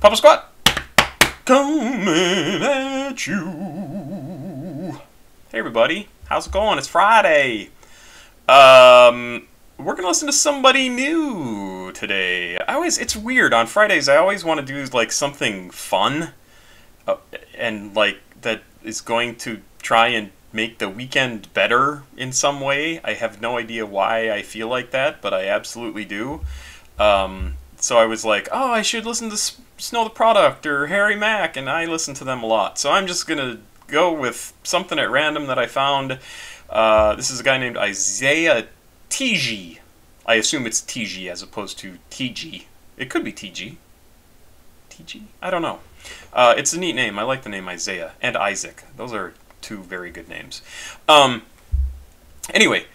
Papa Squat! Coming at you. Hey everybody, how's it going? It's Friday. We're gonna listen to somebody new today. It's weird, on Fridays I always want to do like something fun. And like that is going to try and make the weekend better in some way. I have no idea why I feel like that, but I absolutely do. So I was like, oh, I should listen to Snow the Product or Harry Mack, and I listen to them a lot. So I'm just going to go with something at random that I found. This is a guy named Izaya Tiji. I assume it's Tiji as opposed to Tiji. It could be Tiji. Tiji? I don't know. It's a neat name. I like the name Izaya and Isaac. Those are two very good names. Anyway,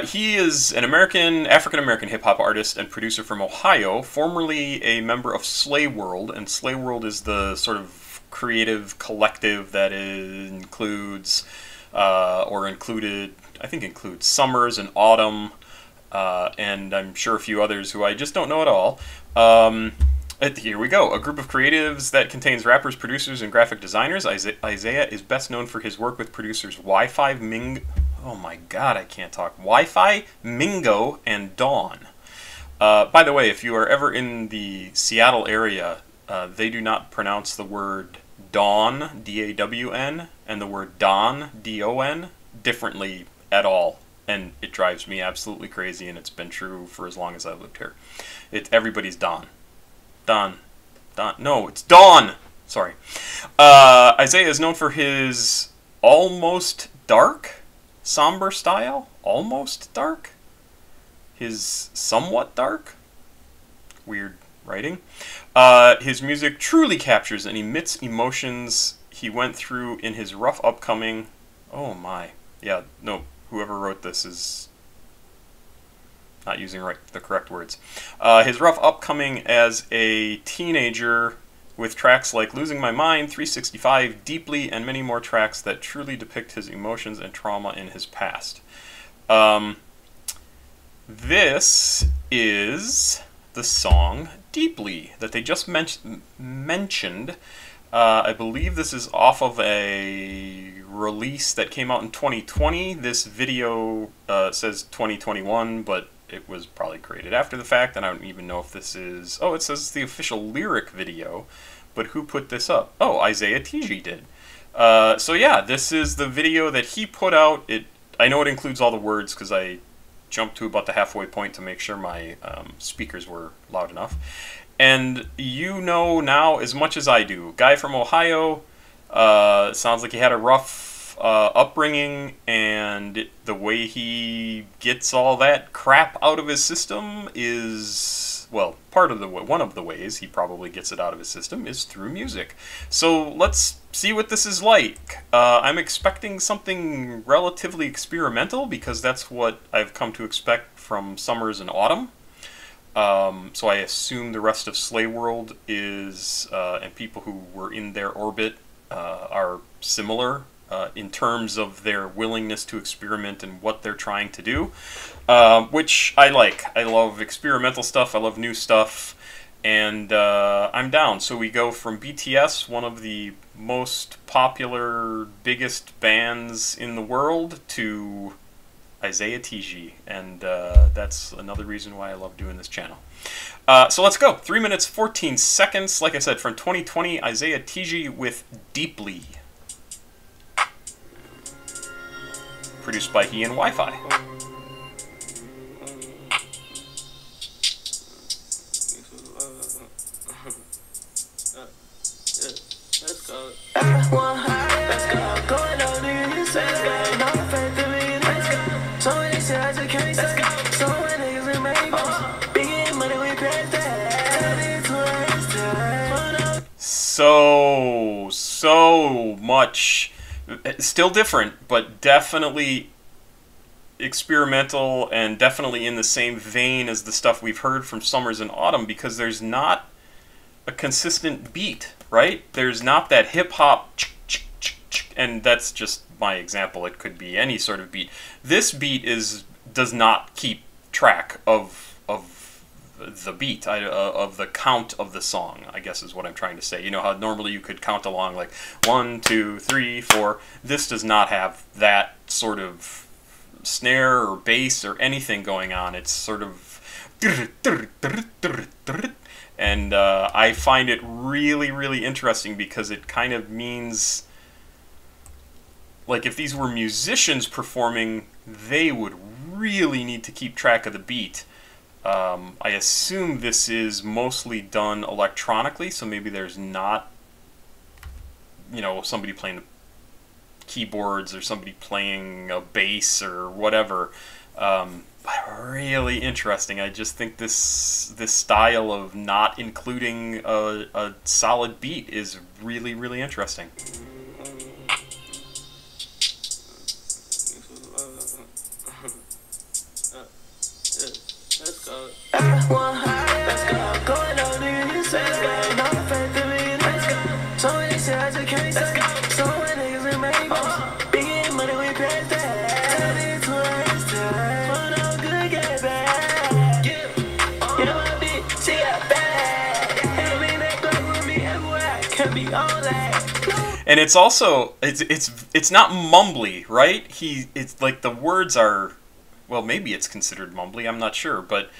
he is an African-American hip-hop artist and producer from Ohio, formerly a member of Slay World, and Slay World is the sort of creative collective that includes, included Summers and Autumn, and I'm sure a few others who I just don't know at all. Here we go. A group of creatives that contains rappers, producers, and graphic designers. Izaya is best known for his work with producers Wi-Fi, Mingo, and Dawn. By the way, if you are ever in the Seattle area, they do not pronounce the word Dawn, D-A-W-N, and the word Don, D-O-N, differently at all. And it drives me absolutely crazy, and it's been true for as long as I've lived here. Everybody's Don. No, it's Dawn! Sorry. Izaya is known for his almost dark, somber style. Almost dark? His somewhat dark? Weird writing. His music truly captures and emits emotions he went through in his rough upcoming... Oh my. Yeah, no, whoever wrote this is... not using the correct words. His rough upcoming as a teenager with tracks like Losing My Mind, 365, Deeply, and many more tracks that truly depict his emotions and trauma in his past. This is the song Deeply that they just mentioned. I believe this is off of a release that came out in 2020. This video says 2021, but it was probably created after the fact, and I don't even know if this is... Oh, it says it's the official lyric video, but who put this up? Oh, Izaya Tiji did. So yeah, this is the video that he put out. I know it includes all the words because I jumped to about the halfway point to make sure my speakers were loud enough. And you know now as much as I do. Guy from Ohio, sounds like he had a rough upbringing, and the way he gets all that crap out of his system is, well, one of the ways he probably gets it out of his system is through music. So let's see what this is like. I'm expecting something relatively experimental because that's what I've come to expect from Summers and Autumn. So I assume the rest of Slay World is, and people who were in their orbit are similar in terms of their willingness to experiment and what they're trying to do, which I like. I love experimental stuff, I love new stuff, and I'm down. So we go from BTS, one of the most popular, biggest bands in the world, to Izaya Tiji, and that's another reason why I love doing this channel. So let's go. 3 minutes, 14 seconds, like I said, from 2020, Izaya Tiji with Deeply. Produced by he and Wi-Fi. So much, still different, but definitely experimental and definitely in the same vein as the stuff we've heard from Summers and Autumn, because there's not a consistent beat, right? There's not that hip-hop, and that's just my example. It could be any sort of beat. This beat does not keep track of the beat, of the count of the song, I guess is what I'm trying to say. You know how normally you could count along like 1, 2, 3, 4. This does not have that sort of snare or bass or anything going on. It's sort of, and I find it really, really interesting because it kind of means, like, if these were musicians performing, they would really need to keep track of the beat. I assume this is mostly done electronically, so maybe there's not, you know, somebody playing the keyboards or somebody playing a bass or whatever. Really interesting. I just think this style of not including a solid beat is really, really interesting. Let's go. Let's go. Going on in this let's go. No faith in me. Let's go. So many shit I just can't say. So many niggas in Maybach. Big money we pass that. Tell me to last time. But no good get bad. Yeah, my bitch, she got bad. And me that go with me everywhere. Can't be all that. And it's also it's not mumbly, right? It's like the words are, well, maybe it's considered mumbly, I'm not sure, but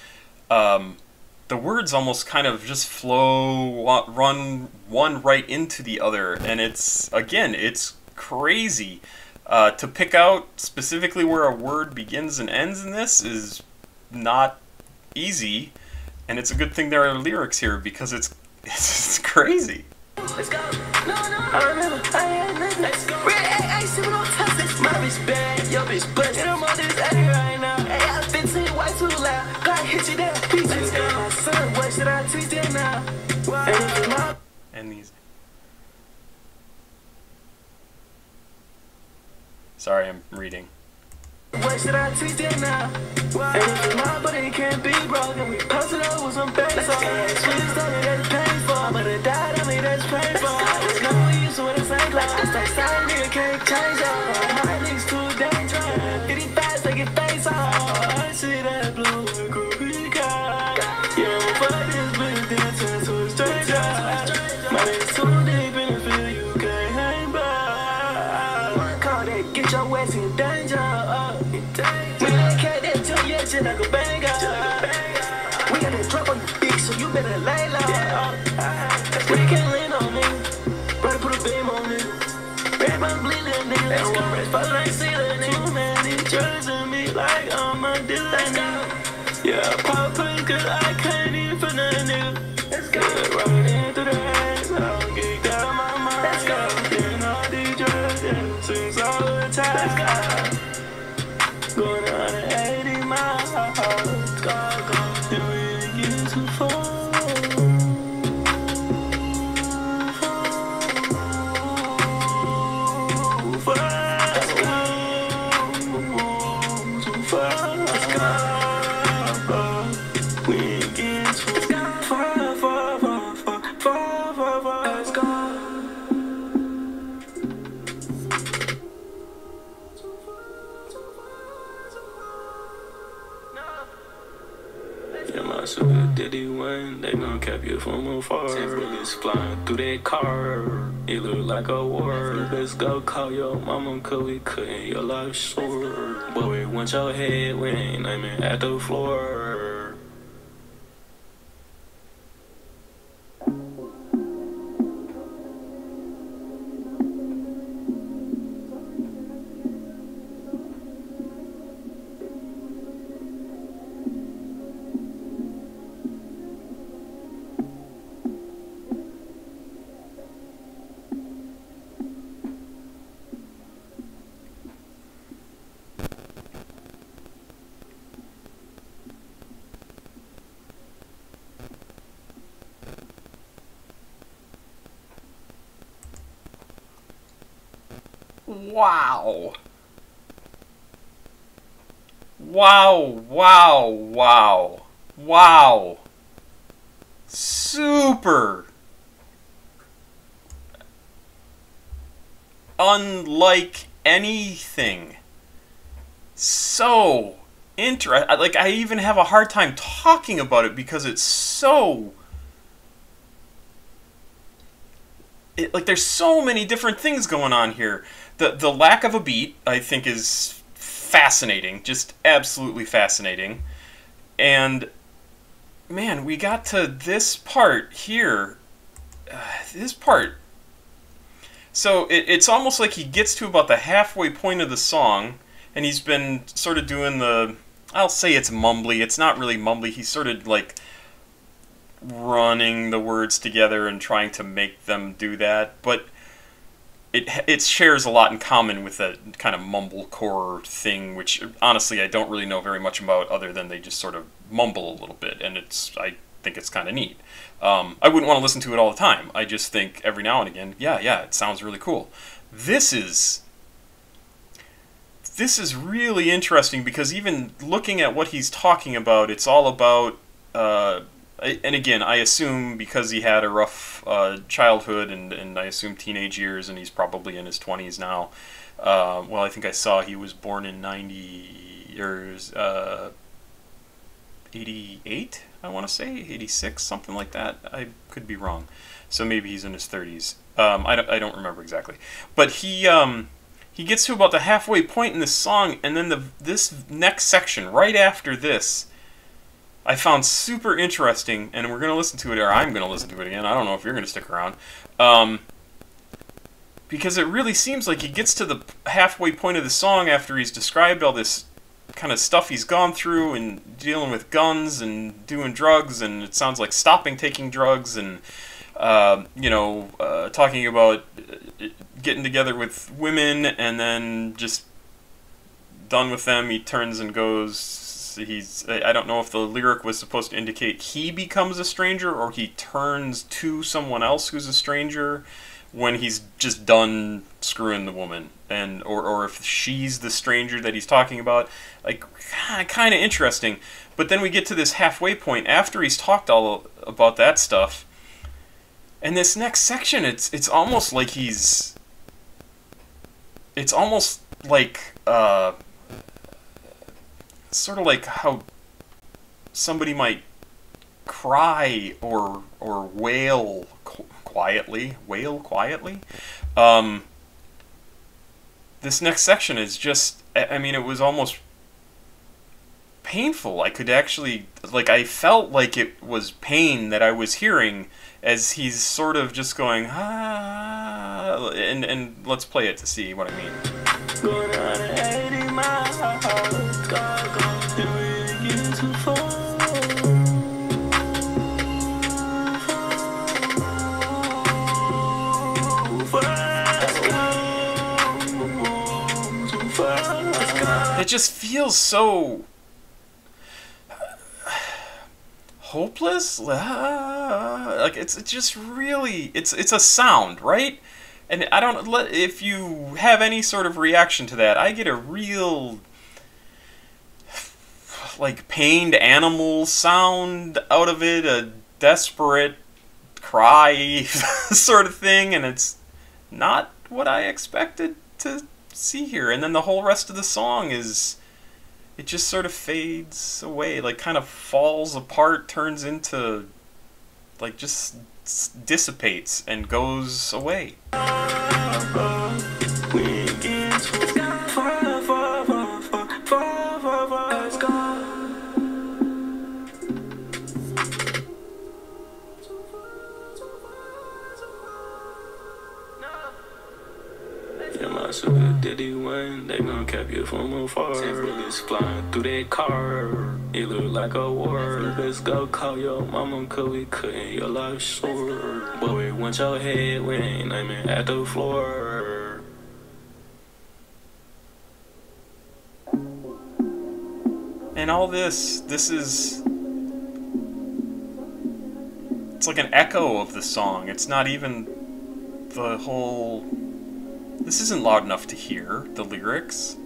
the words almost kind of just flow, run one right into the other, and it's crazy. To pick out specifically where a word begins and ends in this is not easy, and it's a good thing there are lyrics here because it's crazy. Let's go. No, I remember. I had nothing. Let's go. Hey, see what I'm touching. My bitch bad, your bitch bust. Get him on this A right now. Hey, I 15 white too loud. God hit you there. Let's go. My son, what should I teach them now? And these. Sorry, I'm reading. What should I teach them now? And if it's mine, but it can't be broken. We posted up with some bass on it. Sweet stuff that's painful. But it died on me, that's painful. There's no use with the same class. Stay silent, nigga can't change up. My niggas too dangerous. Get it fast, take it face off. I see that blue and groovy guy. Yeah, but this bitch dancing to a stranger. My niggas too deep in the field, you can't hang back. One call that get your ass in danger. Shit like a banger. We got that drop on your bitch, so you better lay low. We can't lean on me. Brother put a beam on me. Red bone bleed little nigga. Let's go. Red spot like see little nigga. Too many drugs on me like I'm a dealer. Let's go. Yeah, pop quick cause I can't even for nothing, nigga. Let's go. Right into the hands, I don't get down my mind. Let's go. Getting all these drugs, yeah, since all the time. Let's go. Going 180 miles, go, and we ain't getting too far. Let's go, too far. Let's go, we ain't getting too far, let's go. Yeah, my sugar daddy one, they gon' cap you from afar. 10 bullets flying through that car. It look like a war. Let's go call your mama, cause we cutting your life short. Boy, we want your head, we ain't aiming at the floor. Wow. Wow, wow, wow. Wow. Super. Unlike anything. So like, I even have a hard time talking about it because it's so... like, there's so many different things going on here. The lack of a beat, I think, is fascinating. Just absolutely fascinating. And, man, we got to this part here. This part... So, it's almost like he gets to about the halfway point of the song, and he's been sort of doing the... I'll say it's mumbly. It's not really mumbly. He's sort of, like, running the words together and trying to make them do that, but it shares a lot in common with that kind of mumblecore thing, which honestly I don't really know very much about, other than they just sort of mumble a little bit, and I think it's kind of neat. I wouldn't want to listen to it all the time. I just think every now and again, yeah, it sounds really cool. This is really interesting, because even looking at what he's talking about, it's all about and again, I assume because he had a rough childhood and I assume teenage years, and he's probably in his 20s now. Well, I think I saw he was born in 88, I want to say, 86, something like that. I could be wrong. So maybe he's in his 30s. I don't remember exactly. But he gets to about the halfway point in this song, and then this next section, right after this, I found super interesting, and we're going to listen to it, or I'm going to listen to it again. I don't know if you're going to stick around. Because it really seems like he gets to the halfway point of the song after he's described all this kind of stuff he's gone through, and dealing with guns and doing drugs, and it sounds like stopping taking drugs, and, talking about getting together with women, and then just done with them, he turns and goes... I don't know if the lyric was supposed to indicate he becomes a stranger or he turns to someone else who's a stranger when he's just done screwing the woman, and or if she's the stranger that he's talking about. Like, kind of interesting. But then we get to this halfway point after he's talked all about that stuff, and this next section, it's almost like it's almost like sort of like how somebody might cry or wail quietly. This next section is just, I mean, it was almost painful. I could actually, like, I felt like it was pain that I was hearing as he's sort of just going, and let's play it to see what I mean. Going on 80 miles, go, and we get too far. It just feels so hopeless. Like, it's just really, it's a sound, right? And I don't, if you have any sort of reaction to that, I get a real, like, pained animal sound out of it, a desperate cry sort of thing, and it's not what I expected to see here. And then the whole rest of the song is, it just sort of fades away, like, kind of falls apart, turns into, like, just dissipates and goes away. Sugar daddy one, they gon' cap you from afar. Bullets flying through that car, it look like a war. Let's go call your mama, cause we cutting your life short. But we want your head, we ain't aiming at the floor. And all this is, it's like an echo of the song. It's not even the whole... This isn't loud enough to hear, the lyrics.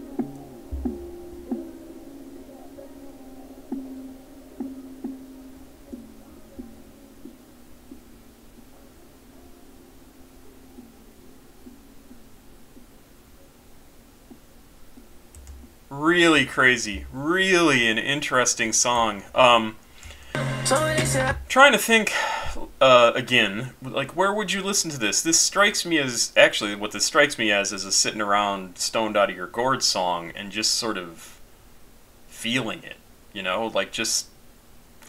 Really crazy. Really an interesting song. Trying to think, again, like, where would you listen to this? This strikes me as, actually, what this strikes me as is a sitting around stoned out of your gourd song and just sort of feeling it, you know, like just,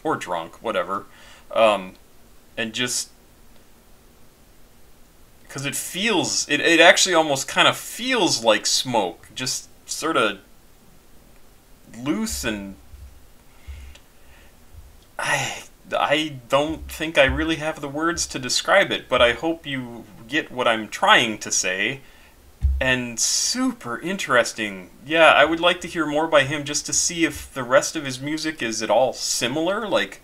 or drunk, whatever, and just, because it feels, it actually almost kind of feels like smoke, just sort of loose, and I don't think I really have the words to describe it, but I hope you get what I'm trying to say. And super interesting. Yeah, I would like to hear more by him just to see if the rest of his music is at all similar. Like,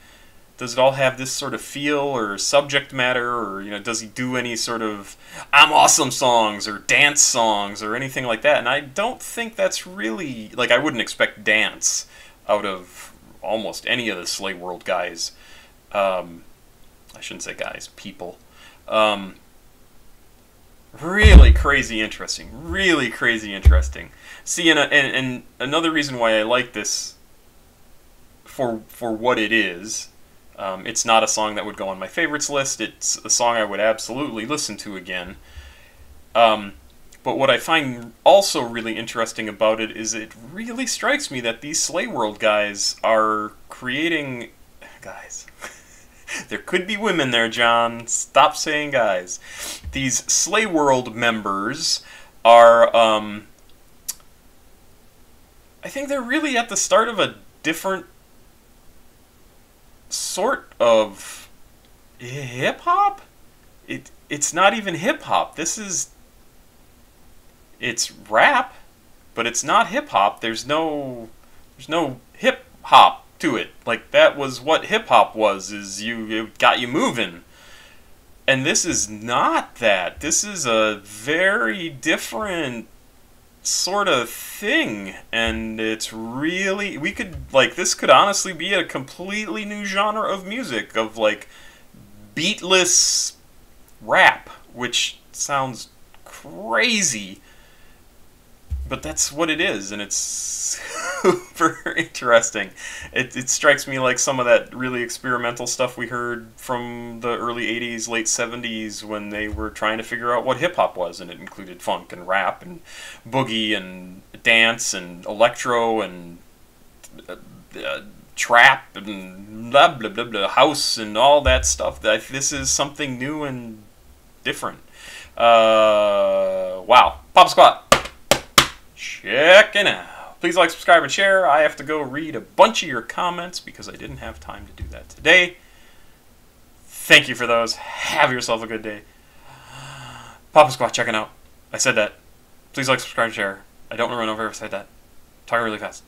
does it all have this sort of feel or subject matter, or, you know, does he do any sort of I'm awesome songs or dance songs or anything like that? And I don't think that's really, like, I wouldn't expect dance out of almost any of the Slay World guys. I shouldn't say guys, people. Really crazy interesting. Really crazy interesting. See, and another reason why I like this for what it is, it's not a song that would go on my favorites list. It's a song I would absolutely listen to again. But what I find also really interesting about it is it really strikes me that these Slay World guys are creating... Guys... There could be women there, John. Stop saying guys. These Slay World members are, I think they're really at the start of a different sort of hip-hop? It's not even hip-hop. It's rap, but it's not hip-hop. There's no hip-hop to it. Like, that was what hip-hop was, is it got you moving. And this is not that. This is a very different sort of thing. And it's really, this could honestly be a completely new genre of music, of, like, beatless rap, which sounds crazy. But that's what it is, and it's super interesting. It strikes me like some of that really experimental stuff we heard from the early 80s, late 70s, when they were trying to figure out what hip-hop was, and it included funk and rap and boogie and dance and electro and trap and blah, blah, blah, blah, house and all that stuff. This is something new and different. Wow. Pop Squat. Checking out. Please like, subscribe, and share. I have to go read a bunch of your comments because I didn't have time to do that today. Thank you for those. Have yourself a good day. Papa Squat checking out. I said that. Please like, subscribe, and share. I don't want to run over if I said that. Talking really fast.